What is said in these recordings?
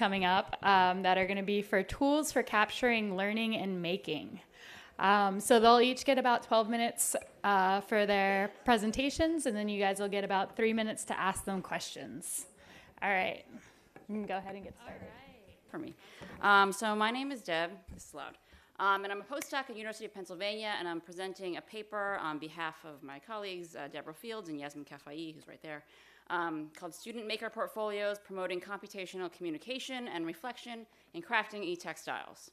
coming up that are going to be for tools for capturing learning and making. So they'll each get about 12 minutes for their presentations, and then you guys will get about 3 minutes to ask them questions. All right, you can go ahead and get started. All right. For me. So my name is Deb. This is loud. And I'm a postdoc at University of Pennsylvania, and I'm presenting a paper on behalf of my colleagues, Deborah Fields and Yasmin Kafai, who's right there, called Student Maker Portfolios, Promoting Computational Communication and Reflection in Crafting E-Textiles.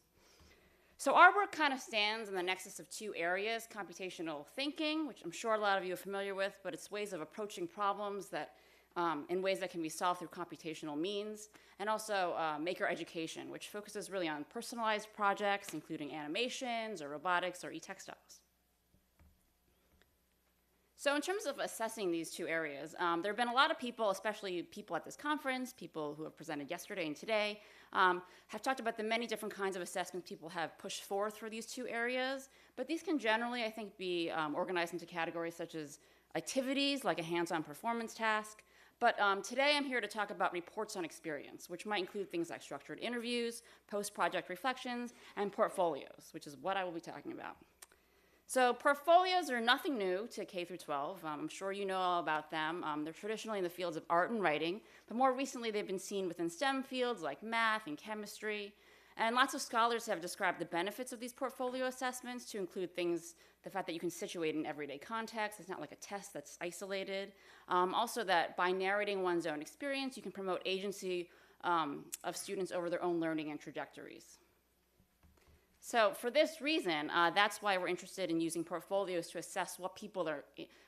So our work kind of stands in the nexus of two areas: computational thinking, which I'm sure a lot of you are familiar with, but it's ways of approaching problems that in ways that can be solved through computational means, and also maker education, which focuses really on personalized projects, including animations or robotics or e-textiles. So in terms of assessing these two areas, there have been a lot of people, especially people at this conference, people who have presented yesterday and today, have talked about the many different kinds of assessments people have pushed forth for these two areas, but these can generally, I think, be organized into categories such as activities, like a hands-on performance task. But today I'm here to talk about reports on experience, which might include things like structured interviews, post-project reflections, and portfolios, which is what I will be talking about. So portfolios are nothing new to K through 12. I'm sure you know all about them. They're traditionally in the fields of art and writing, but more recently they've been seen within STEM fields like math and chemistry. And lots of scholars have described the benefits of these portfolio assessments to include things, the fact that you can situate in everyday context. It's not like a test that's isolated. Also that by narrating one's own experience, you can promote agency of students over their own learning and trajectories. So for this reason, that's why we're interested in using portfolios to assess what people are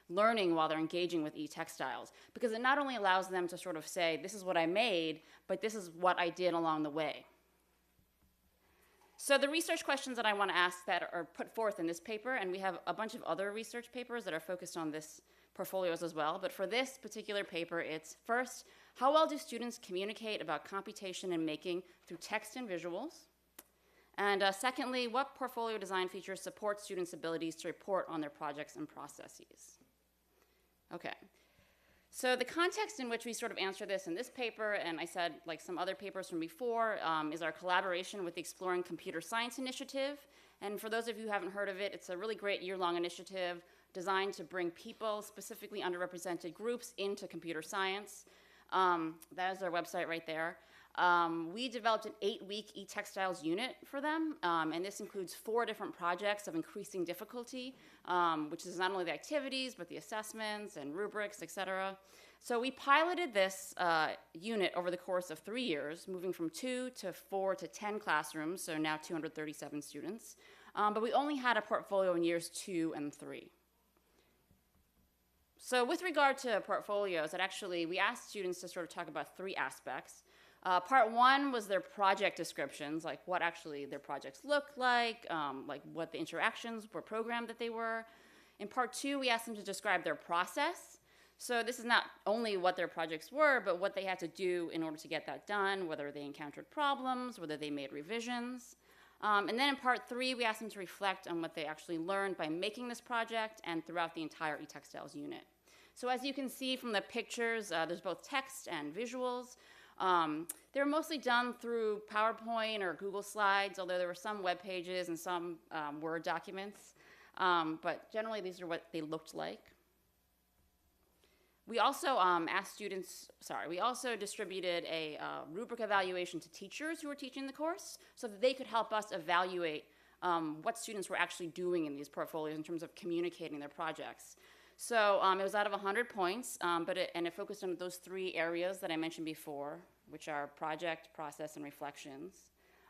learning while they're engaging with e-textiles, because it not only allows them to sort of say, this is what I made, but this is what I did along the way. So the research questions that I want to ask that are put forth in this paper, and we have a bunch of other research papers that are focused on this portfolios as well, but for this particular paper, it's first, how well do students communicate about computation and making through text and visuals? And secondly, what portfolio design features support students' abilities to report on their projects and processes? Okay. So the context in which we sort of answer this in this paper, and I said like some other papers from before, is our collaboration with the Exploring Computer Science Initiative. And for those of you who haven't heard of it, it's a really great year-long initiative designed to bring people, specifically underrepresented groups, into computer science. That is our website right there. We developed an 8-week e-textiles unit for them, and this includes 4 different projects of increasing difficulty, which is not only the activities, but the assessments and rubrics, et cetera. So we piloted this unit over the course of 3 years, moving from 2 to 4 to 10 classrooms, so now 237 students. But we only had a portfolio in years 2 and 3. So with regard to portfolios, we asked students to sort of talk about 3 aspects. Part 1 was their project descriptions, like what actually their projects looked like what the interactions were programmed that they were. In part 2, we asked them to describe their process. So this is not only what their projects were, but what they had to do in order to get that done, whether they encountered problems, whether they made revisions. And then in part 3, we asked them to reflect on what they actually learned by making this project and throughout the entire e-textiles unit. So as you can see from the pictures, there's both text and visuals. They were mostly done through PowerPoint or Google Slides, although there were some web pages and some Word documents. But generally, these are what they looked like. We also we also distributed a rubric evaluation to teachers who were teaching the course so that they could help us evaluate what students were actually doing in these portfolios in terms of communicating their projects. So it was out of 100 points, and it focused on those 3 areas that I mentioned before, which are project, process, and reflections.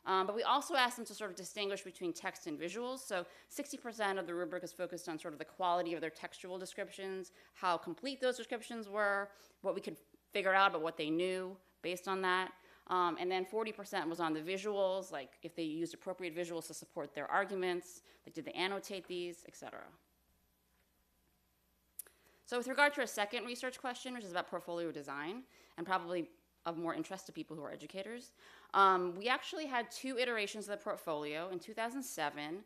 But we also asked them to sort of distinguish between text and visuals. So 60% of the rubric is focused on sort of the quality of their textual descriptions, how complete those descriptions were, what we could figure out about what they knew based on that. And then 40% was on the visuals, like if they used appropriate visuals to support their arguments, like did they annotate these, et cetera. So with regard to our second research question, which is about portfolio design, and probably of more interest to people who are educators, we actually had 2 iterations of the portfolio in 2007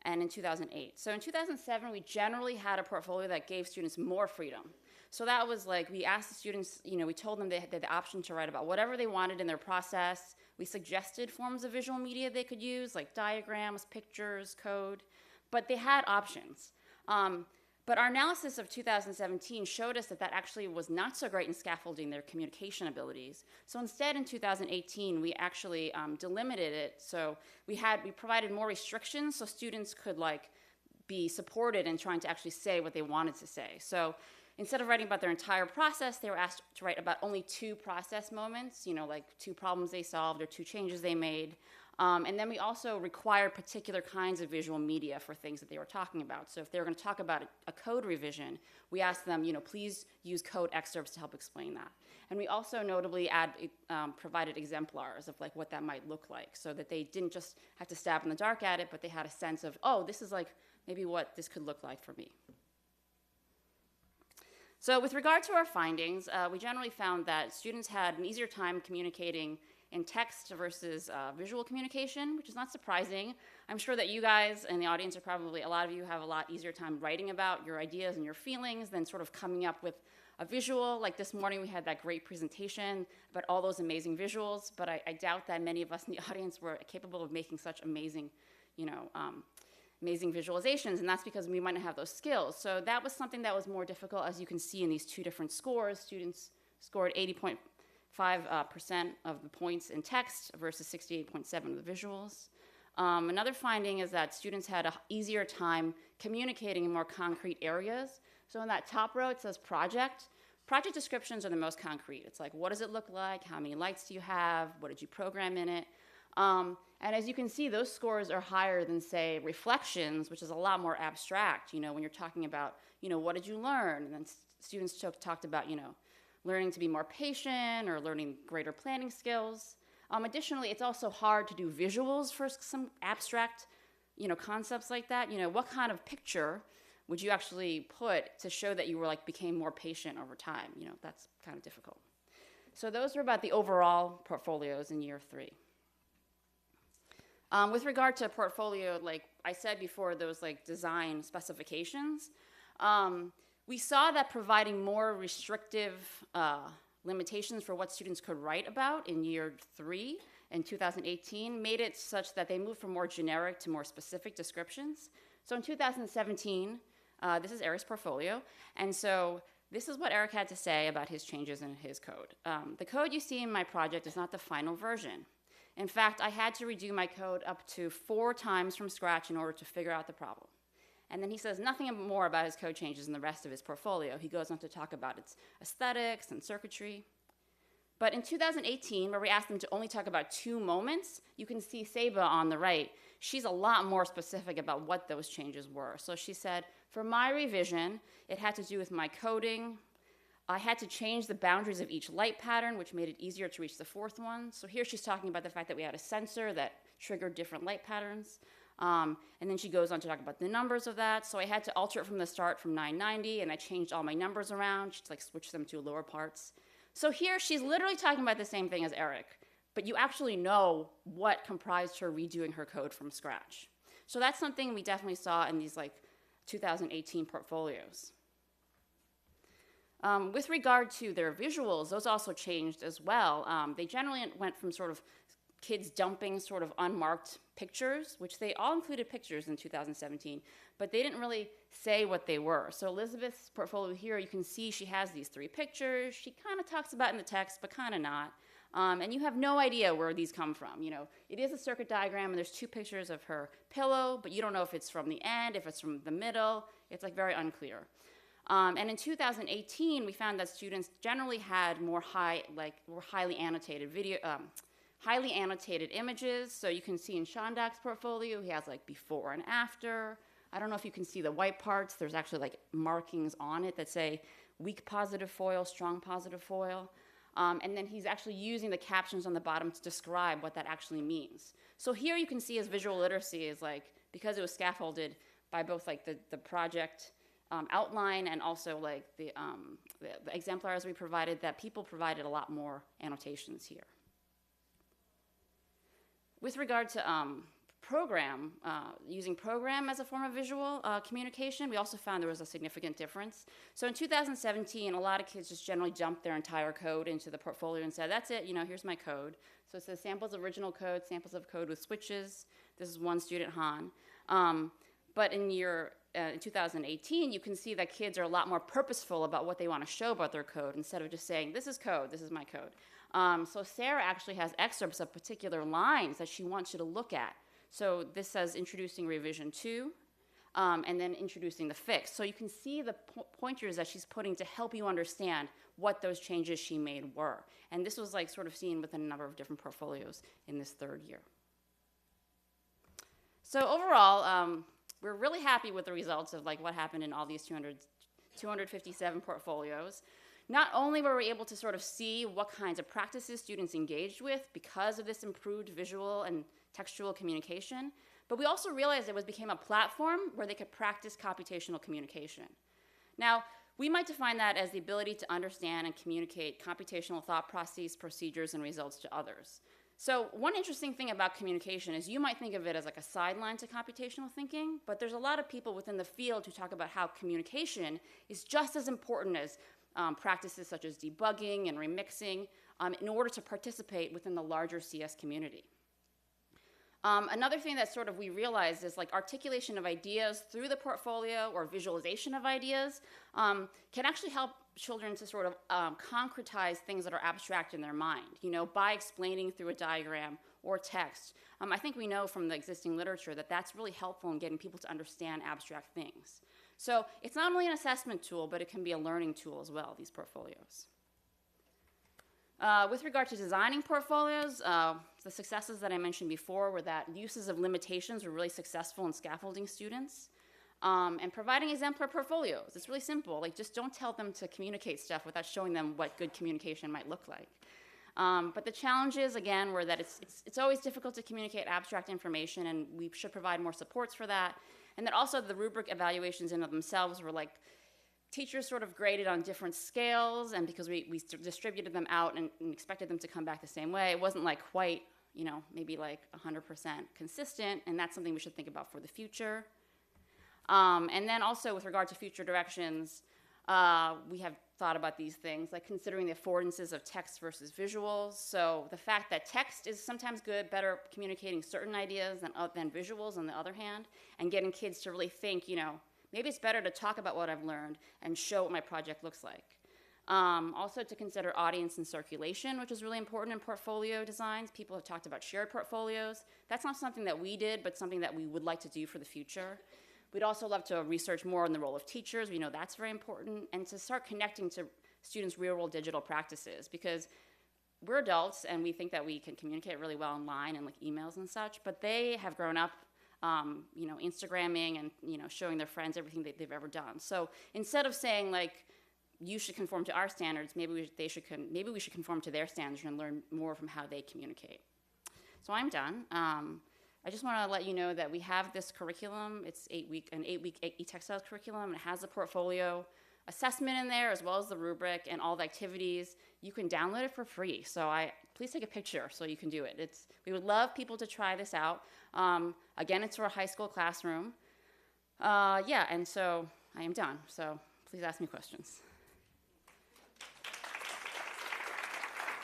and in 2008. So in 2007, we generally had a portfolio that gave students more freedom. So that was like, we asked the students, we told them they had the option to write about whatever they wanted in their process. We suggested forms of visual media they could use, like diagrams, pictures, code, but they had options. But our analysis of 2017 showed us that that actually was not so great in scaffolding their communication abilities. So instead, in 2018, we actually delimited it. So we provided more restrictions so students could be supported in trying to actually say what they wanted to say. So instead of writing about their entire process, they were asked to write about only 2 process moments, like 2 problems they solved or 2 changes they made. And then we also required particular kinds of visual media for things that they were talking about. So if they were going to talk about a code revision, we asked them, please use code excerpts to help explain that. And we also notably provided exemplars of what that might look like, so that they didn't just have to stab in the dark at it, but they had a sense of, oh, this is maybe what this could look like for me. So with regard to our findings, we generally found that students had an easier time communicating in text versus visual communication, which is not surprising. I'm sure that you guys in the audience are probably, a lot of you have a lot easier time writing about your ideas and your feelings than sort of coming up with a visual. Like this morning we had that great presentation about all those amazing visuals, but I doubt that many of us in the audience were capable of making such amazing, amazing visualizations, and that's because we might not have those skills. So that was something that was more difficult, as you can see in these 2 different scores. Students scored 80.5% of the points in text versus 68.7% of the visuals. Another finding is that students had an easier time communicating in more concrete areas. So in that top row, it says project. Project descriptions are the most concrete. It's like, what does it look like? How many lights do you have? What did you program in it? And as you can see, those scores are higher than, say, reflections, which is a lot more abstract, when you're talking about, what did you learn? And then students talked about, learning to be more patient or learning greater planning skills. Additionally, it's also hard to do visuals for some abstract, concepts like that. What kind of picture would you actually put to show that you became more patient over time? That's kind of difficult. So those were about the overall portfolios in year 3. With regard to portfolio, like I said before, those design specifications, we saw that providing more restrictive limitations for what students could write about in year 3 in 2018 made it such that they moved from more generic to more specific descriptions. So in 2017, this is Eric's portfolio, and so this is what Eric had to say about his changes in his code. The code you see in my project is not the final version. In fact, I had to redo my code up to 4 times from scratch in order to figure out the problem. And then he says nothing more about his code changes in the rest of his portfolio. He goes on to talk about its aesthetics and circuitry. But in 2018, where we asked them to only talk about 2 moments, you can see Seba on the right. She's a lot more specific about what those changes were. So she said, for my revision, it had to do with my coding. I had to change the boundaries of each light pattern, which made it easier to reach the 4th one. So here she's talking about the fact that we had a sensor that triggered different light patterns. And then she goes on to talk about the numbers of that. So I had to alter it from the start from 990, and I changed all my numbers around. She switched them to lower parts. So here she's literally talking about the same thing as Eric, but you actually know what comprised her redoing her code from scratch. So that's something we definitely saw in these 2018 portfolios. With regard to their visuals, those also changed as well. They generally went from sort of kids dumping sort of unmarked pictures, which they all included pictures in 2017, but they didn't really say what they were. So Elizabeth's portfolio here, you can see she has these 3 pictures. She kind of talks about it in the text, but kind of not. And you have no idea where these come from. It is a circuit diagram, and there's 2 pictures of her pillow, but you don't know if it's from the end, if it's from the middle. It's very unclear. And in 2018, we found that students generally had more highly annotated highly annotated images. So you can see in Shandak's portfolio, he has before and after. I don't know if you can see the white parts. There's actually markings on it that say weak positive foil, strong positive foil. And then he's actually using the captions on the bottom to describe what that actually means. So here you can see his visual literacy is because it was scaffolded by both the project outline and also the exemplars we provided, that people provided a lot more annotations here. With regard to using program as a form of visual communication, we also found there was a significant difference. So in 2017, a lot of kids just generally dumped their entire code into the portfolio and said, that's it, here's my code. So it says samples of original code, samples of code with switches. This is one student, Han. But in 2018, you can see that kids are a lot more purposeful about what they want to show about their code instead of just saying, this is code, this is my code. So Sarah actually has excerpts of particular lines that she wants you to look at. So this says introducing revision 2, and then introducing the fix. So you can see the pointers that she's putting to help you understand what those changes she made were. And this was like sort of seen within a number of different portfolios in this third year. So overall, we're really happy with the results of like what happened in all these 257 portfolios. Not only were we able to sort of see what kinds of practices students engaged with because of this improved visual and textual communication, but we also realized it became a platform where they could practice computational communication. Now, we might define that as the ability to understand and communicate computational thought processes, procedures, and results to others. So one interesting thing about communication is you might think of it as like a sideline to computational thinking, but there's a lot of people within the field who talk about how communication is just as important as practices such as debugging and remixing in order to participate within the larger CS community. Another thing that sort of we realized is like articulation of ideas through the portfolio or visualization of ideas can actually help children to sort of concretize things that are abstract in their mind, by explaining through a diagram or text. I think we know from the existing literature that that's really helpful in getting people to understand abstract things. So it's not only an assessment tool, but it can be a learning tool as well, these portfolios. With regard to designing portfolios, the successes that I mentioned before were that uses of limitations were really successful in scaffolding students. And providing exemplar portfolios. It's really simple. Like, just don't tell them to communicate stuff without showing them what good communication might look like. But the challenges, again, were that it's always difficult to communicate abstract information, and we should provide more supports for that. And that also the rubric evaluations in of themselves were like, teachers sort of graded on different scales, and because we distributed them out and expected them to come back the same way, it wasn't like quite, maybe like 100% consistent, and that's something we should think about for the future. And then also with regard to future directions, we have thought about these things, like considering the affordances of text versus visuals. So the fact that text is sometimes good, better communicating certain ideas than visuals on the other hand, and getting kids to really think, maybe it's better to talk about what I've learned and show what my project looks like. Also to consider audience and circulation, which is really important in portfolio designs. People have talked about shared portfolios. That's not something that we did, but something that we would like to do for the future. We'd also love to research more on the role of teachers. We know that's very important. And to start connecting to students' real-world digital practices, because we're adults and we think that we can communicate really well online and like emails and such, but they have grown up Instagramming and showing their friends everything they've ever done. So instead of saying like, you should conform to our standards, maybe we should conform to their standards and learn more from how they communicate. So I'm done. I just want to let you know that we have this curriculum. It's an 8-week E-textiles curriculum. It has a portfolio assessment in there as well as the rubric and all the activities. You can download it for free. So please take a picture so you can do it. We would love people to try this out. Again, it's for a high school classroom. And so I am done. So please ask me questions.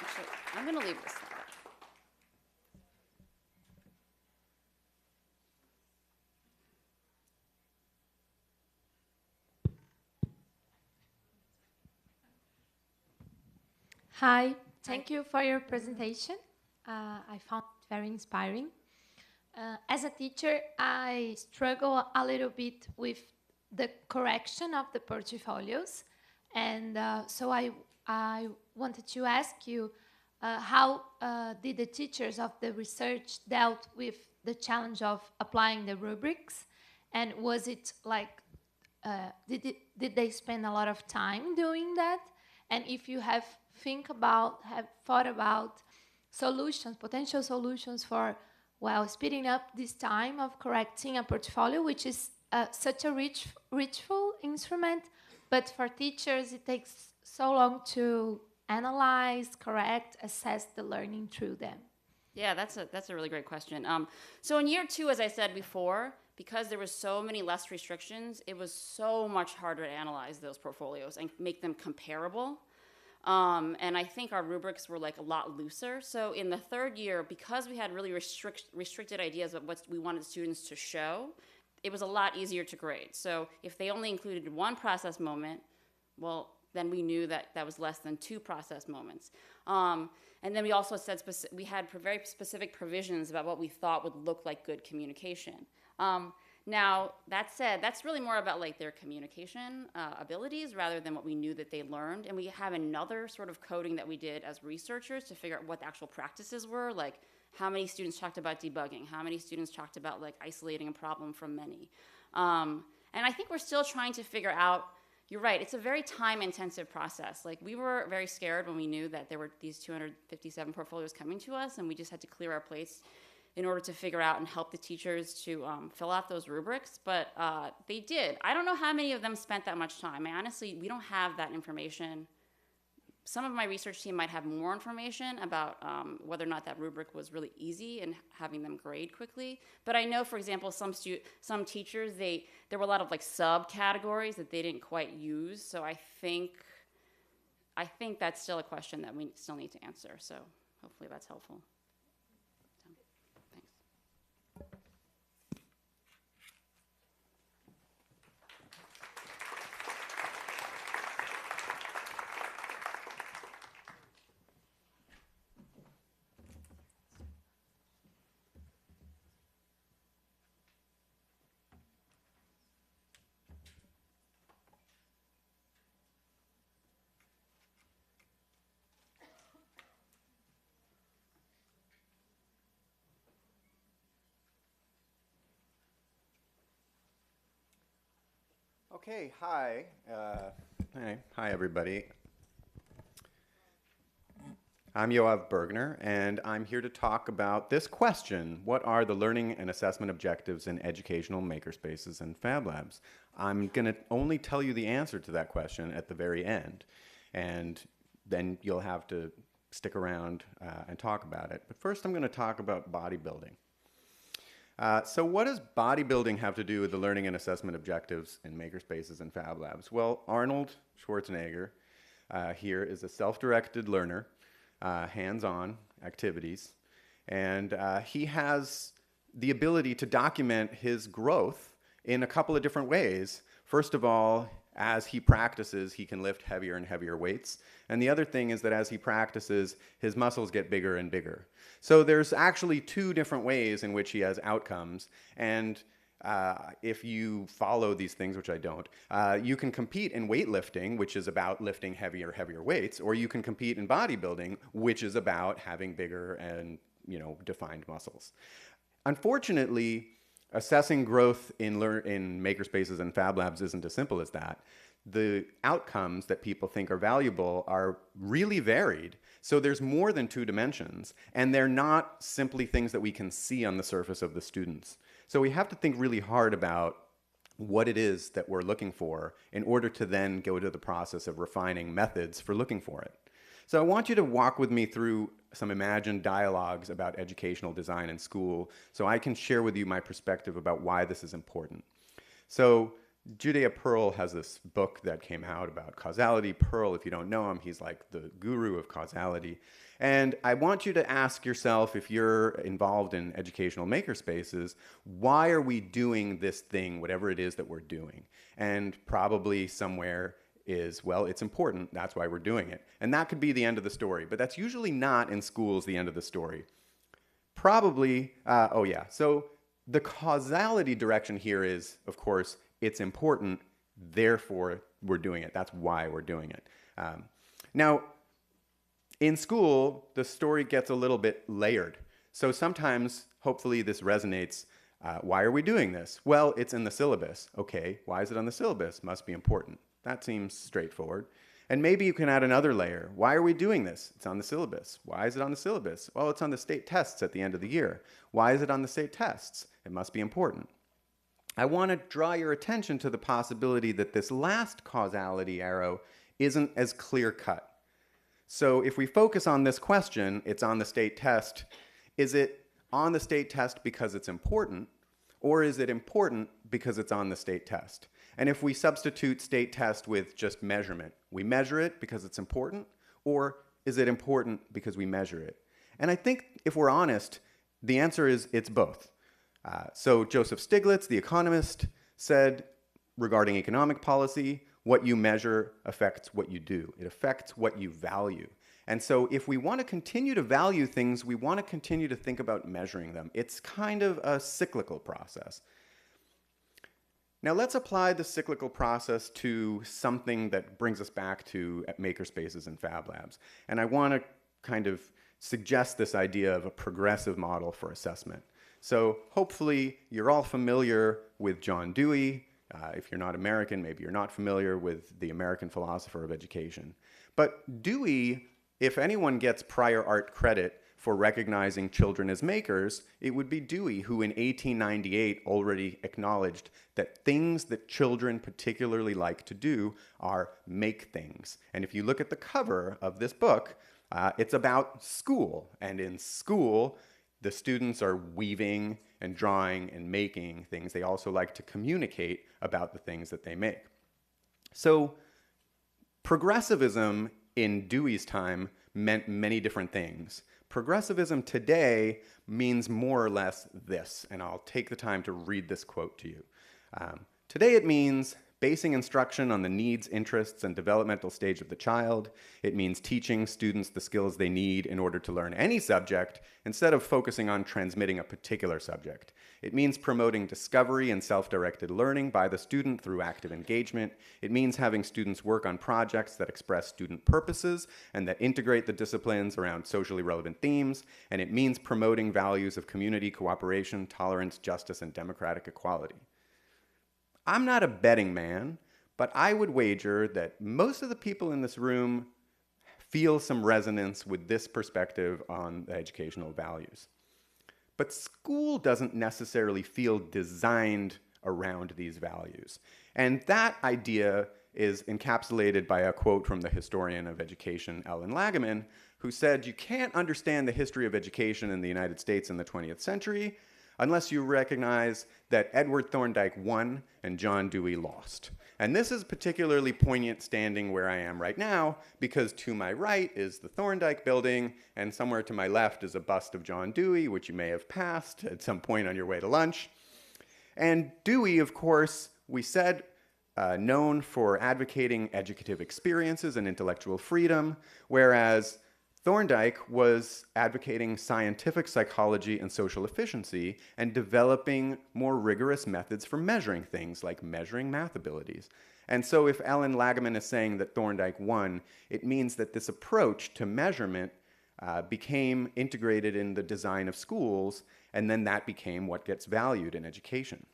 Actually, I'm going to leave this slide. Hi, thank you for your presentation. I found it very inspiring. As a teacher, I struggle a little bit with the correction of the portfolios. And so I wanted to ask you, how did the teachers of the research dealt with the challenge of applying the rubrics? And was it like, did they spend a lot of time doing that? And if you have thought about solutions, potential solutions for, speeding up this time of correcting a portfolio, which is such a richful instrument, but for teachers it takes so long to analyze, correct, assess the learning through them. Yeah, that's a really great question. So in year 2, as I said before, because there was so many less restrictions, it was so much harder to analyze those portfolios and make them comparable. And I think our rubrics were like a lot looser. So in the 3rd year, because we had really restricted ideas of what we wanted students to show, it was a lot easier to grade. So if they only included 1 process moment, well, then we knew that that was less than 2 process moments. And then we also said we had very specific provisions about what we thought would look like good communication. Now, that said, that's really more about like their communication abilities rather than what we knew that they learned. And we have another sort of coding that we did as researchers to figure out what the actual practices were, like how many students talked about debugging, how many students talked about like isolating a problem from many. And I think we're still trying to figure out, you're right, it's a very time-intensive process. Like, we were very scared when we knew that there were these 257 portfolios coming to us, and we just had to clear our plates in order to figure out and help the teachers to fill out those rubrics, but they did. I don't know how many of them spent that much time. Honestly, we don't have that information. Some of my research team might have more information about whether or not that rubric was really easy and having them grade quickly. But I know, for example, some teachers, there were a lot of like subcategories that they didn't quite use. So I think that's still a question that we still need to answer. So hopefully that's helpful. Okay, hi. Hi, everybody. I'm Yoav Bergner, and I'm here to talk about this question: what are the learning and assessment objectives in educational makerspaces and Fab Labs? I'm going to only tell you the answer to that question at the very end, and then you'll have to stick around and talk about it. But first, I'm going to talk about bodybuilding. So what does bodybuilding have to do with the learning and assessment objectives in Makerspaces and Fab Labs? Well, Arnold Schwarzenegger here is a self-directed learner, hands-on activities, and he has the ability to document his growth in a couple of different ways. First of all, as he practices, he can lift heavier and heavier weights. And the other thing is that as he practices, his muscles get bigger and bigger. So there's actually 2 different ways in which he has outcomes. And if you follow these things, which I don't, you can compete in weightlifting, which is about lifting heavier weights, or you can compete in bodybuilding, which is about having bigger and defined muscles. Unfortunately, assessing growth in makerspaces and Fab Labs isn't as simple as that. The outcomes that people think are valuable are really varied. So there's more than 2 dimensions, and they're not simply things that we can see on the surface of the students. So we have to think really hard about what it is that we're looking for in order to then go to the process of refining methods for looking for it. So I want you to walk with me through some imagined dialogues about educational design in school so I can share with you my perspective about why this is important. So Judea Pearl has this book that came out about causality. Pearl, if you don't know him, he's like the guru of causality. And I want you to ask yourself, if you're involved in educational makerspaces, why are we doing this thing, whatever it is that we're doing? And probably somewhere is, well, it's important, that's why we're doing it. And that could be the end of the story, but that's usually not in schools the end of the story. Probably, so the causality direction here is, of course, it's important, therefore we're doing it. That's why we're doing it. Now, in school, the story gets a little bit layered. So sometimes, hopefully this resonates. Why are we doing this? Well, it's in the syllabus. Okay, why is it on the syllabus? Must be important. That seems straightforward. And maybe you can add another layer. Why are we doing this? It's on the syllabus. Why is it on the syllabus? Well, it's on the state tests at the end of the year. Why is it on the state tests? It must be important. I want to draw your attention to the possibility that this last causality arrow isn't as clear-cut. So if we focus on this question, it's on the state test, Is it on the state test because it's important, or is it important because it's on the state test? And if we substitute state test with just measurement, we measure it because it's important, or is it important because we measure it? And I think if we're honest, the answer is it's both. So Joseph Stiglitz, the economist, said regarding economic policy, what you measure affects what you do. It affects what you value. And so if we want to continue to value things, we want to continue to think about measuring them. It's kind of a cyclical process. Now let's apply the cyclical process to something that brings us back to Makerspaces and Fab Labs. And I want to kind of suggest this idea of a progressive model for assessment. So hopefully you're all familiar with John Dewey. If you're not American, maybe you're not familiar with the American philosopher of education. But Dewey, if anyone gets prior art credit for recognizing children as makers, it would be Dewey, who in 1898 already acknowledged that things that children particularly like to do are make things. And if you look at the cover of this book, it's about school. And in school, the students are weaving and drawing and making things. They also like to communicate about the things that they make. So progressivism in Dewey's time meant many different things. Progressivism today means more or less this, and I'll take the time to read this quote to you. Today it means basing instruction on the needs, interests, and developmental stage of the child. It means teaching students the skills they need in order to learn any subject instead of focusing on transmitting a particular subject. It means promoting discovery and self-directed learning by the student through active engagement. It means having students work on projects that express student purposes and that integrate the disciplines around socially relevant themes. And it means promoting values of community, cooperation, tolerance, justice, and democratic equality. I'm not a betting man, but I would wager that most of the people in this room feel some resonance with this perspective on the educational values. But school doesn't necessarily feel designed around these values. And that idea is encapsulated by a quote from the historian of education, Ellen Lagaman, who said, "You can't understand the history of education in the United States in the 20th century unless you recognize that Edward Thorndike won and John Dewey lost." And this is particularly poignant standing where I am right now, because to my right is the Thorndike building, and somewhere to my left is a bust of John Dewey, which you may have passed at some point on your way to lunch. And Dewey, of course, we said, known for advocating educative experiences and intellectual freedom, whereas Thorndike was advocating scientific psychology and social efficiency and developing more rigorous methods for measuring things like measuring math abilities. And so if Ellen Lagaman is saying that Thorndike won, it means that this approach to measurement became integrated in the design of schools, and then that became what gets valued in education.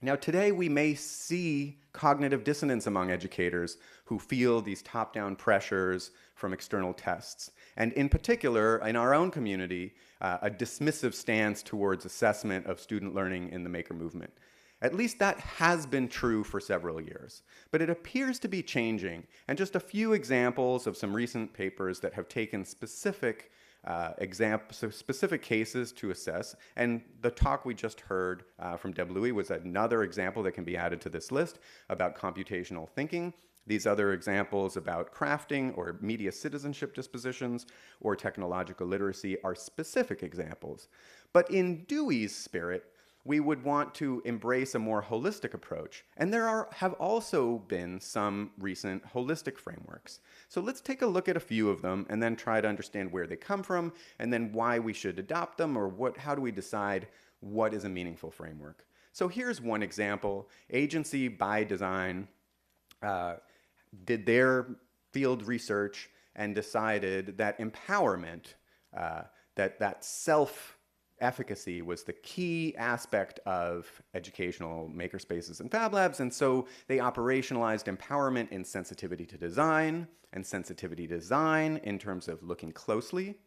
Now, today we may see cognitive dissonance among educators who feel these top-down pressures from external tests. And in particular, in our own community, a dismissive stance towards assessment of student learning in the maker movement. At least that has been true for several years. But it appears to be changing. And just a few examples of some recent papers that have taken specific specific cases to assess, and the talk we just heard from Deb Louis was another example that can be added to this list about computational thinking. These other examples about crafting or media citizenship dispositions or technological literacy are specific examples. But in Dewey's spirit, we would want to embrace a more holistic approach. And there have also been some recent holistic frameworks. So let's take a look at a few of them and then try to understand where they come from and then why we should adopt them, or how do we decide what is a meaningful framework. So here's one example. Agency by Design did their field research and decided that empowerment, that self-efficacy was the key aspect of educational makerspaces and Fab Labs, and so they operationalized empowerment in sensitivity to design, and sensitivity to design in terms of looking closely,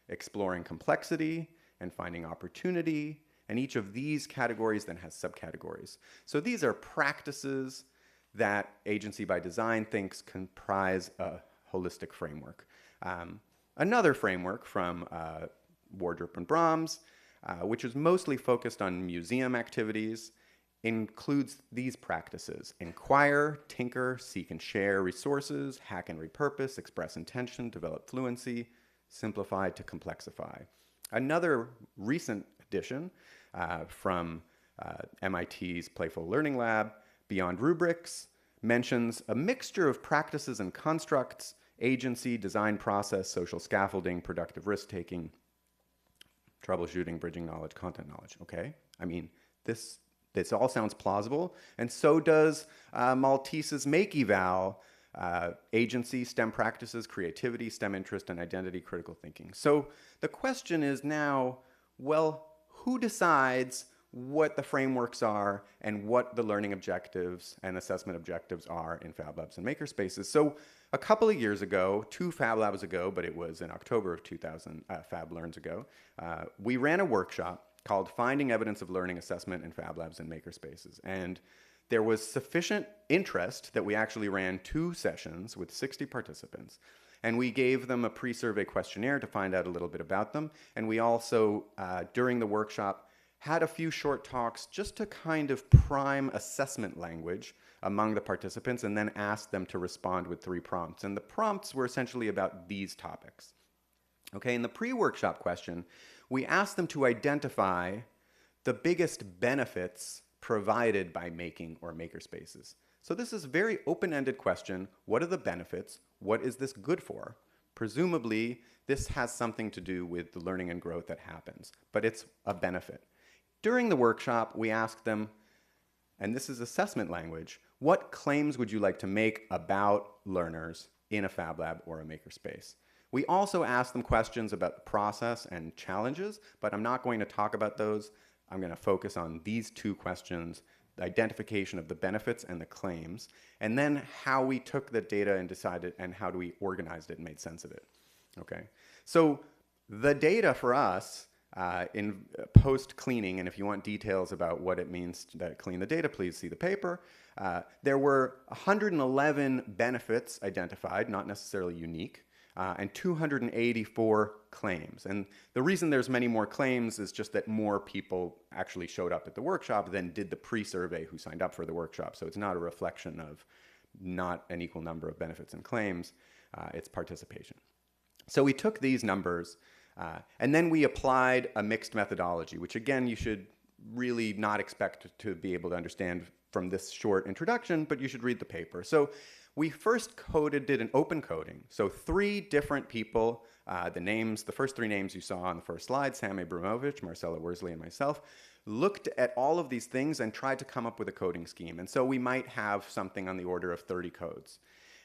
exploring complexity, and finding opportunity, and each of these categories then has subcategories. So these are practices that Agency by Design thinks comprise a holistic framework. Another framework from Wardrop and Brahms, which is mostly focused on museum activities, includes these practices: inquire, tinker, seek and share resources, hack and repurpose, express intention, develop fluency, simplify to complexify. Another recent addition from MIT's Playful Learning Lab, Beyond Rubrics, mentions a mixture of practices and constructs: agency, design process, social scaffolding, productive risk-taking, troubleshooting, bridging knowledge, content knowledge. Okay? I mean, this all sounds plausible, and so does Maltese's Make Eval, agency, STEM practices, creativity, STEM interest, and identity, critical thinking. So the question is now, well, who decides what the frameworks are and what the learning objectives and assessment objectives are in Fab Labs and Makerspaces? So a couple of years ago, 2 Fab Labs ago, but it was in October of 2000, FabLearns ago, we ran a workshop called Finding Evidence of Learning Assessment in Fab Labs and Makerspaces. And there was sufficient interest that we actually ran 2 sessions with 60 participants. And we gave them a pre-survey questionnaire to find out a little bit about them. And we also, during the workshop, had a few short talks just to kind of prime assessment language among the participants, and then asked them to respond with 3 prompts. And the prompts were essentially about these topics. Okay, in the pre-workshop question, we asked them to identify the biggest benefits provided by making or makerspaces. So this is a very open-ended question. What are the benefits? What is this good for? Presumably, this has something to do with the learning and growth that happens, but it's a benefit. During the workshop, we asked them, and this is assessment language, what claims would you like to make about learners in a Fab Lab or a makerspace? We also asked them questions about the process and challenges, but I'm not going to talk about those. I'm going to focus on these 2 questions: the identification of the benefits and the claims, and then how we took the data and decided, and how do we organized it and made sense of it. Okay, so the data for us in post-cleaning, and if you want details about what it means to clean the data, please see the paper. There were 111 benefits identified, not necessarily unique, and 284 claims. And the reason there's many more claims is just that more people actually showed up at the workshop than did the pre-survey who signed up for the workshop. So it's not a reflection of not an equal number of benefits and claims, it's participation. So we took these numbers, and then we applied a mixed methodology, which again, you should really not expect to be able to understand from this short introduction, but you should read the paper. So we first did an open coding. So 3 different people, the first 3 names you saw on the first slide, Sam Abramovich, Marcelo, Worsley, and myself, looked at all of these things and tried to come up with a coding scheme. And so we might have something on the order of 30 codes.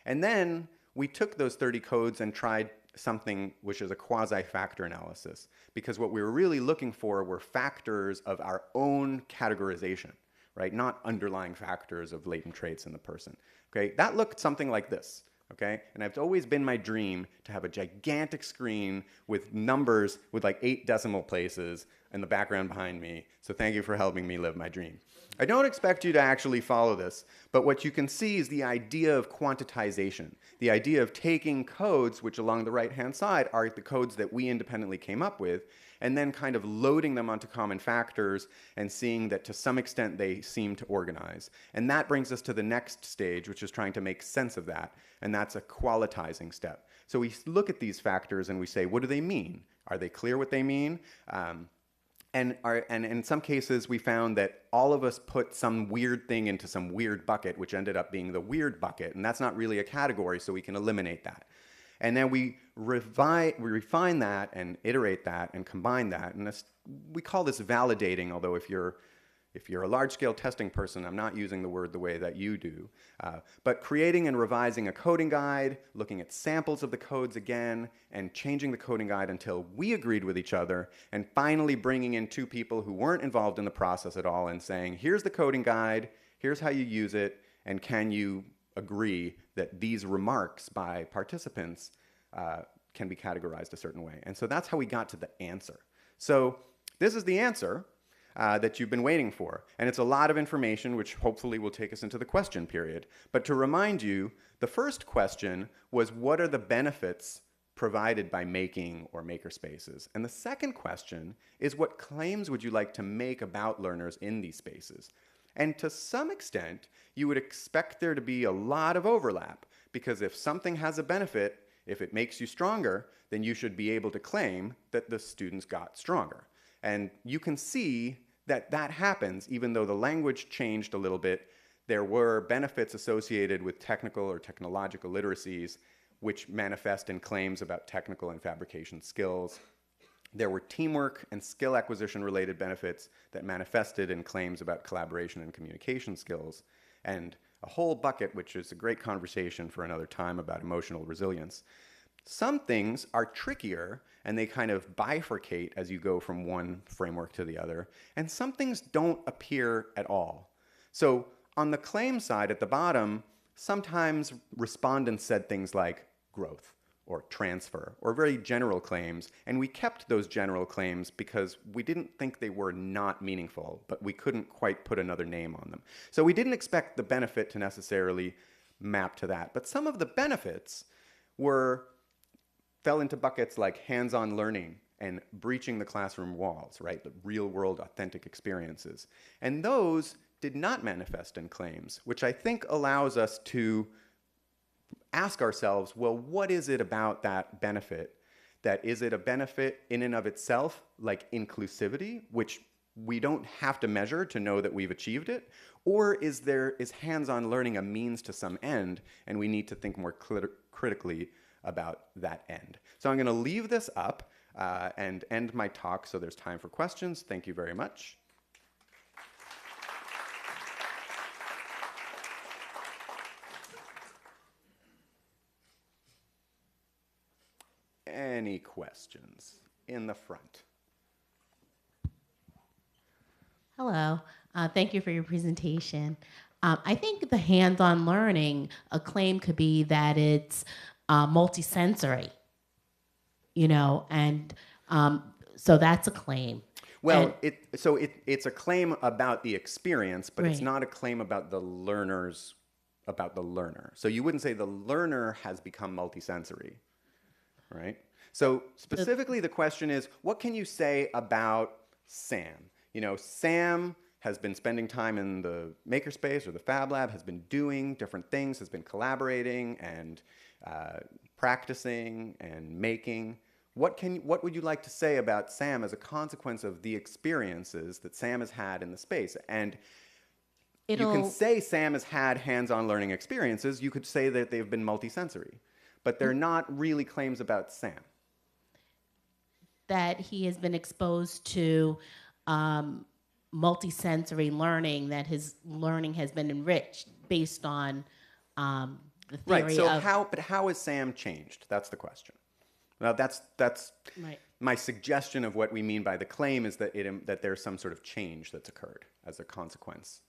And then we took those 30 codes and tried something which is a quasi-factor analysis, because what we were really looking for were factors of our own categorization, right? Not underlying factors of latent traits in the person. Okay, that looked something like this. Okay, and it's always been my dream to have a gigantic screen with numbers with like 8 decimal places in the background behind me. So thank you for helping me live my dream. I don't expect you to actually follow this, but what you can see is the idea of quantitization, the idea of taking codes, which along the right-hand side are the codes that we independently came up with, and then kind of loading them onto common factors and seeing that to some extent they seem to organize. And that brings us to the next stage, which is trying to make sense of that, and that's a qualitizing step. So we look at these factors and we say, what do they mean? Are they clear what they mean? And in some cases, we found that all of us put some weird thing into some weird bucket, which ended up being the weird bucket, and that's not really a category, so we can eliminate that. And then we refine that and iterate that and combine that, and we call this validating, although if you're a large-scale testing person, I'm not using the word the way that you do. But creating and revising a coding guide, looking at samples of the codes again, and changing the coding guide until we agreed with each other, and finally bringing in 2 people who weren't involved in the process at all and saying, here's the coding guide, here's how you use it, and can you agree that these remarks by participants can be categorized a certain way. And so that's how we got to the answer. So this is the answer that you've been waiting for. And it's a lot of information, which hopefully will take us into the question period. But to remind you, the first question was, what are the benefits provided by making or makerspaces? And the second question is, what claims would you like to make about learners in these spaces? And to some extent, you would expect there to be a lot of overlap, because if something has a benefit, if it makes you stronger, then you should be able to claim that the students got stronger. And you can see that that happens even though the language changed a little bit. There were benefits associated with technical or technological literacies which manifest in claims about technical and fabrication skills. There were teamwork and skill acquisition related benefits that manifested in claims about collaboration and communication skills, and a whole bucket, which is a great conversation for another time, about emotional resilience. Some things are trickier and they kind of bifurcate as you go from one framework to the other, and some things don't appear at all. So on the claim side at the bottom, sometimes respondents said things like growth or transfer, or very general claims, and we kept those general claims because we didn't think they were not meaningful, but we couldn't quite put another name on them. So we didn't expect the benefit to necessarily map to that. But some of the benefits fell into buckets like hands-on learning and breaching the classroom walls, right? The real-world authentic experiences. And those did not manifest in claims, which I think allows us to ask ourselves, well, what is it about that benefit? That is it a benefit in and of itself, like inclusivity, which we don't have to measure to know that we've achieved it? Or is hands-on learning a means to some end, and we need to think more critically about that end? So I'm going to leave this up and end my talk so there's time for questions. Thank you very much. Any questions in the front? Hello. Thank you for your presentation. I think the hands-on learning, a claim could be that it's multisensory, and so that's a claim. Well, it's a claim about the experience, but it's Right. not a claim about the learner. So you wouldn't say the learner has become multisensory, right? So specifically the question is, what can you say about Sam? Sam has been spending time in the makerspace or the Fab Lab, has been doing different things, has been collaborating and practicing and making. What would you like to say about Sam as a consequence of the experiences that Sam has had in the space? And you can say Sam has had hands-on learning experiences. You could say that they've been multisensory, but they're not really claims about Sam. That he has been exposed to multisensory learning, that his learning has been enriched based on the theory right. So of... how has Sam changed? That's the question. Now that's Right. my suggestion of what we mean by the claim is that that there's some sort of change that's occurred as a consequence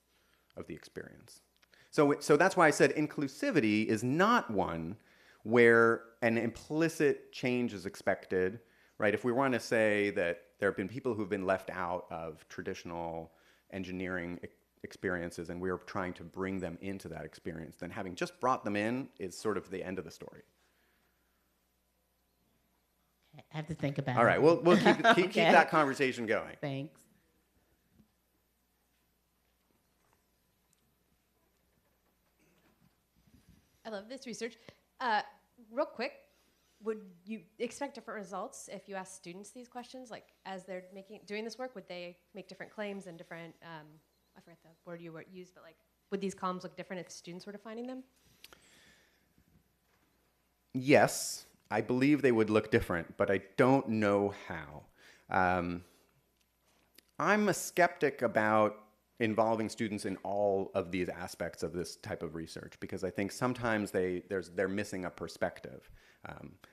of the experience. So that's why I said inclusivity is not one where an implicit change is expected, right? If we want to say that there have been people who've been left out of traditional engineering experiences and we're trying to bring them into that experience, then having just brought them in is sort of the end of the story. I have to think about it. All right, we'll keep Okay. keep that conversation going. Thanks. I love this research. Real quick, would you expect different results if you ask students these questions? Like, as they're doing this work, would they make different claims and different, I forget the word you used, but like, would these columns look different if students were defining them? Yes, I believe they would look different, but I don't know how. I'm a skeptic about involving students in all of these aspects of this type of research because I think sometimes they're missing a perspective.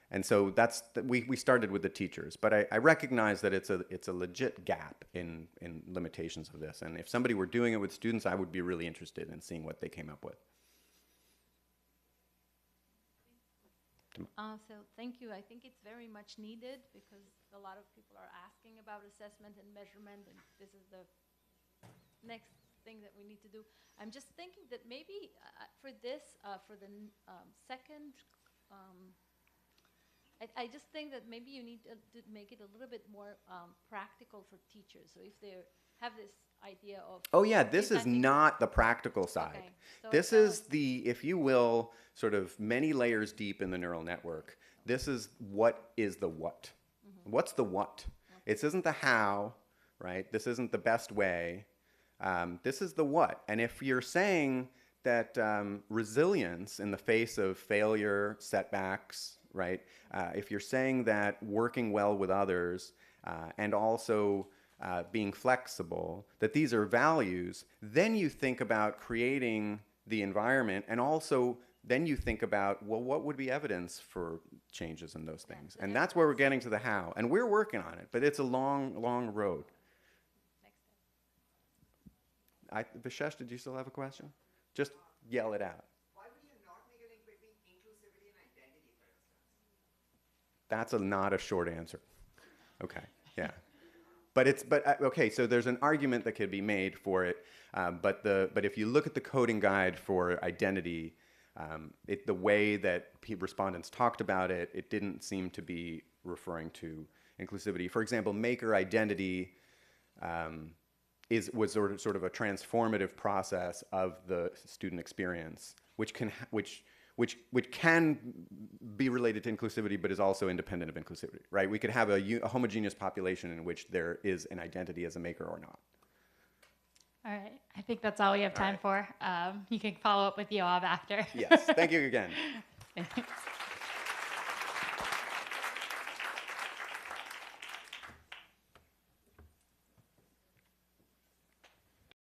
And so we started with the teachers, but I recognize that it's a legit gap in limitations of this. And if somebody were doing it with students, I would be really interested in seeing what they came up with. So thank you. I think it's very much needed because a lot of people are asking about assessment and measurement, and this is the next thing that we need to do. I'm just thinking that maybe for this, for the second, I just think that maybe you need to make it a little bit more practical for teachers. So if they have this idea of... Oh yeah, this is not the practical side. Okay. So This is the, if you will, sort of many layers deep in the neural network. This is what is the what. What's the what? It isn't the how, right? This isn't the best way. This is the what. And if you're saying that resilience in the face of failure, setbacks, right? If you're saying that working well with others and also being flexible, that these are values, then you think about creating the environment, and also then you think about, well, what would be evidence for changes in those things? And that's where we're getting to the how. And we're working on it, but it's a long, long road. Vishesh, did you still have a question? Just yell it out. Why would you not make a link between inclusivity and identity, for instance? That's not a short answer. Okay, yeah. Okay, so there's an argument that could be made for it, but if you look at the coding guide for identity, the way that respondents talked about it, it didn't seem to be referring to inclusivity. For example, maker identity was sort of a transformative process of the student experience, which can be related to inclusivity, but is also independent of inclusivity, right? We could have a homogeneous population in which there is an identity as a maker or not. All right. I think that's all we have time for. You can follow up with Yoav after. Yes. Thank you again. Thanks.